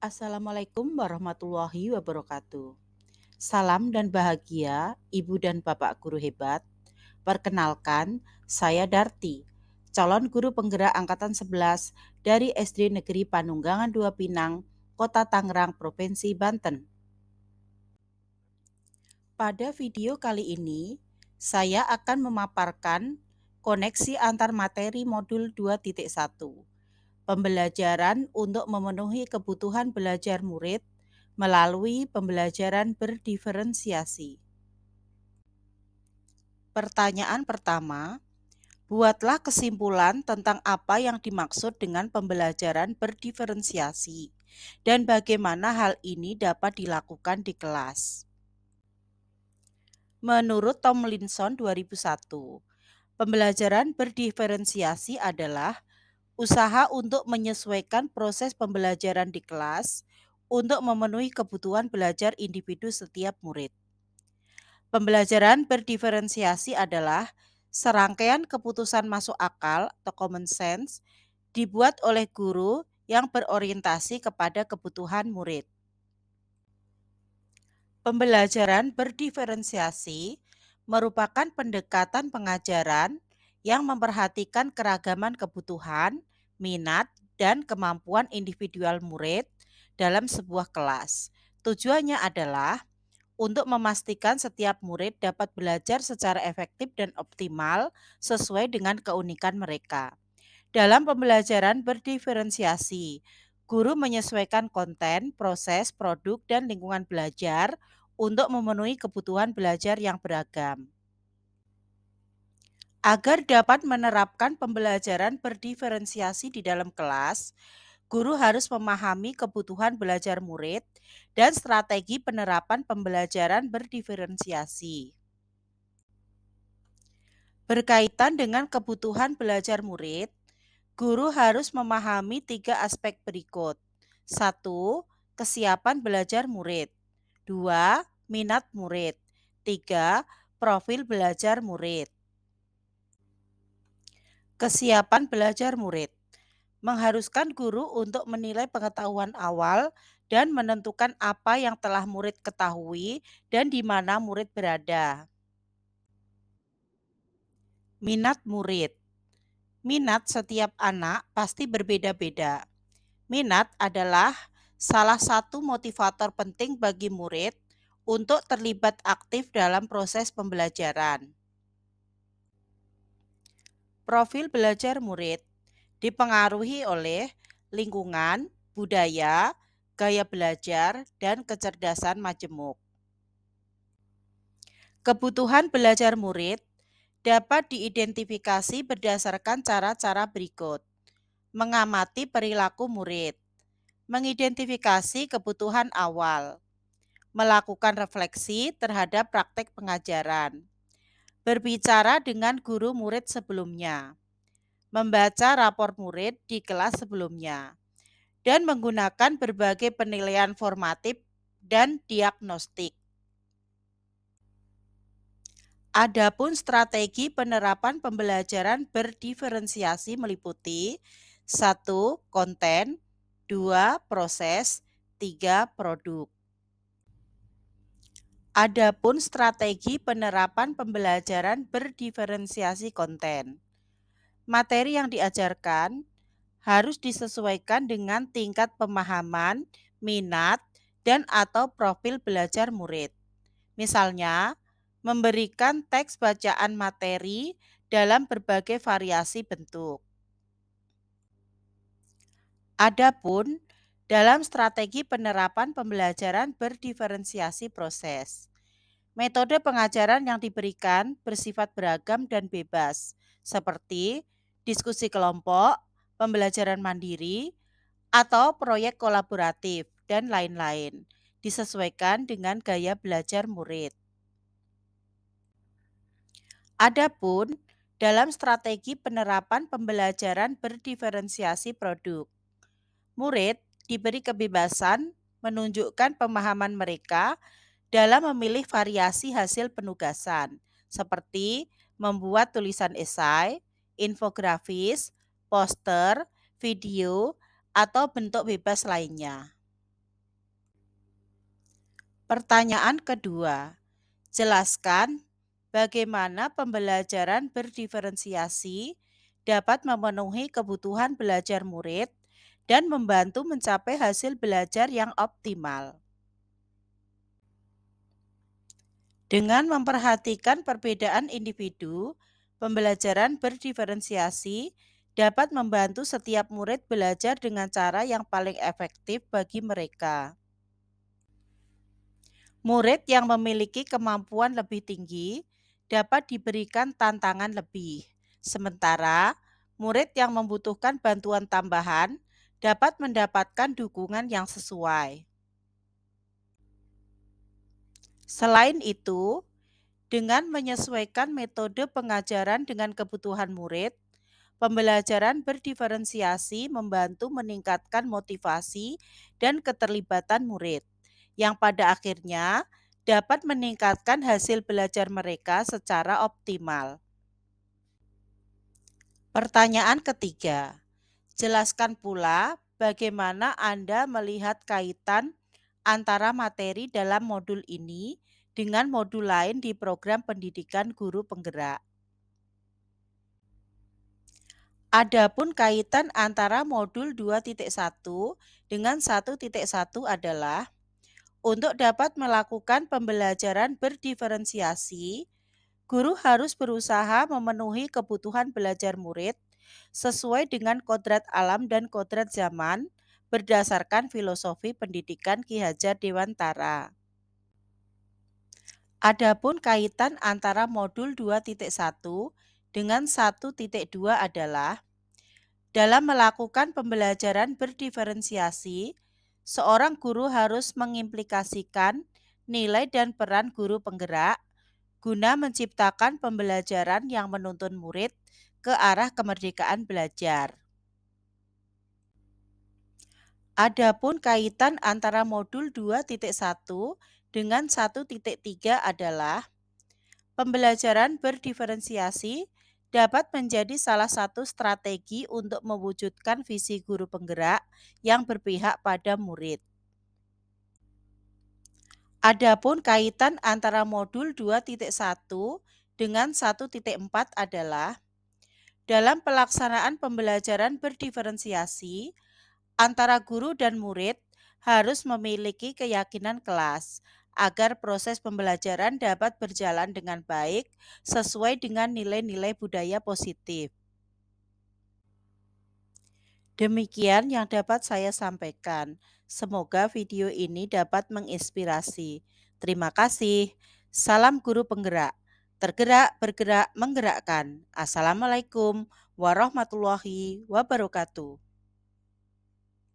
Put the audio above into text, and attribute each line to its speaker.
Speaker 1: Assalamualaikum warahmatullahi wabarakatuh. Salam dan bahagia, Ibu dan Bapak guru hebat. Perkenalkan, saya Darti, calon guru penggerak angkatan 11 dari SD Negeri Panunggangan 2 Pinang, Kota Tangerang, Provinsi Banten. Pada video kali ini, saya akan memaparkan koneksi antar materi modul 2.1. Pembelajaran untuk memenuhi kebutuhan belajar murid melalui pembelajaran berdiferensiasi. Pertanyaan pertama, buatlah kesimpulan tentang apa yang dimaksud dengan pembelajaran berdiferensiasi dan bagaimana hal ini dapat dilakukan di kelas. Menurut Tomlinson 2001, pembelajaran berdiferensiasi adalah usaha untuk menyesuaikan proses pembelajaran di kelas untuk memenuhi kebutuhan belajar individu setiap murid. Pembelajaran berdiferensiasi adalah serangkaian keputusan masuk akal atau common sense dibuat oleh guru yang berorientasi kepada kebutuhan murid. Pembelajaran berdiferensiasi merupakan pendekatan pengajaran yang memperhatikan keragaman kebutuhan, minat, dan kemampuan individual murid dalam sebuah kelas. Tujuannya adalah untuk memastikan setiap murid dapat belajar secara efektif dan optimal sesuai dengan keunikan mereka. Dalam pembelajaran berdiferensiasi, guru menyesuaikan konten, proses, produk, dan lingkungan belajar untuk memenuhi kebutuhan belajar yang beragam. Agar dapat menerapkan pembelajaran berdiferensiasi di dalam kelas, guru harus memahami kebutuhan belajar murid dan strategi penerapan pembelajaran berdiferensiasi. Berkaitan dengan kebutuhan belajar murid, guru harus memahami 3 aspek berikut. 1. Kesiapan belajar murid. 2. Minat murid. 3. Profil belajar murid. Kesiapan belajar murid mengharuskan guru untuk menilai pengetahuan awal dan menentukan apa yang telah murid ketahui dan di mana murid berada. Minat murid. Minat setiap anak pasti berbeda-beda. Minat adalah salah satu motivator penting bagi murid untuk terlibat aktif dalam proses pembelajaran. Profil belajar murid dipengaruhi oleh lingkungan, budaya, gaya belajar, dan kecerdasan majemuk. Kebutuhan belajar murid dapat diidentifikasi berdasarkan cara-cara berikut. Mengamati perilaku murid, mengidentifikasi kebutuhan awal, melakukan refleksi terhadap praktek pengajaran, berbicara dengan guru murid sebelumnya, membaca rapor murid di kelas sebelumnya, dan menggunakan berbagai penilaian formatif dan diagnostik. Adapun strategi penerapan pembelajaran berdiferensiasi meliputi 1. Konten, 2. Proses, 3. Produk. Adapun strategi penerapan pembelajaran berdiferensiasi konten. Materi yang diajarkan harus disesuaikan dengan tingkat pemahaman, minat, dan atau profil belajar murid. Misalnya, memberikan teks bacaan materi dalam berbagai variasi bentuk. Adapun dalam strategi penerapan pembelajaran berdiferensiasi proses, metode pengajaran yang diberikan bersifat beragam dan bebas, seperti diskusi kelompok, pembelajaran mandiri, atau proyek kolaboratif, dan lain-lain, disesuaikan dengan gaya belajar murid. Adapun dalam strategi penerapan pembelajaran berdiferensiasi produk, murid diberi kebebasan menunjukkan pemahaman mereka dalam memilih variasi hasil penugasan, seperti membuat tulisan esai, infografis, poster, video, atau bentuk bebas lainnya. Pertanyaan kedua, jelaskan bagaimana pembelajaran berdiferensiasi dapat memenuhi kebutuhan belajar murid dan membantu mencapai hasil belajar yang optimal. Dengan memperhatikan perbedaan individu, pembelajaran berdiferensiasi dapat membantu setiap murid belajar dengan cara yang paling efektif bagi mereka. Murid yang memiliki kemampuan lebih tinggi dapat diberikan tantangan lebih, sementara murid yang membutuhkan bantuan tambahan dapat mendapatkan dukungan yang sesuai. Selain itu, dengan menyesuaikan metode pengajaran dengan kebutuhan murid, pembelajaran berdiferensiasi membantu meningkatkan motivasi dan keterlibatan murid, yang pada akhirnya dapat meningkatkan hasil belajar mereka secara optimal. Pertanyaan ketiga, jelaskan pula bagaimana Anda melihat kaitan antara materi dalam modul ini dengan modul lain di program pendidikan guru penggerak. Adapun kaitan antara modul 2.1 dengan 1.1 adalah untuk dapat melakukan pembelajaran berdiferensiasi, guru harus berusaha memenuhi kebutuhan belajar murid sesuai dengan kodrat alam dan kodrat zaman berdasarkan filosofi pendidikan Ki Hajar Dewantara. Adapun kaitan antara modul 2.1 dengan 1.2 adalah dalam melakukan pembelajaran berdiferensiasi, seorang guru harus mengimplikasikan nilai dan peran guru penggerak guna menciptakan pembelajaran yang menuntun murid ke arah kemerdekaan belajar. Adapun kaitan antara modul 2.1 dengan 1.3 adalah pembelajaran berdiferensiasi dapat menjadi salah satu strategi untuk mewujudkan visi guru penggerak yang berpihak pada murid. Adapun kaitan antara modul 2.1 dengan 1.4 adalah dalam pelaksanaan pembelajaran berdiferensiasi, antara guru dan murid harus memiliki keyakinan kelas agar proses pembelajaran dapat berjalan dengan baik sesuai dengan nilai-nilai budaya positif. Demikian yang dapat saya sampaikan. Semoga video ini dapat menginspirasi. Terima kasih. Salam guru penggerak. Tergerak, bergerak, menggerakkan. Assalamualaikum warahmatullahi wabarakatuh.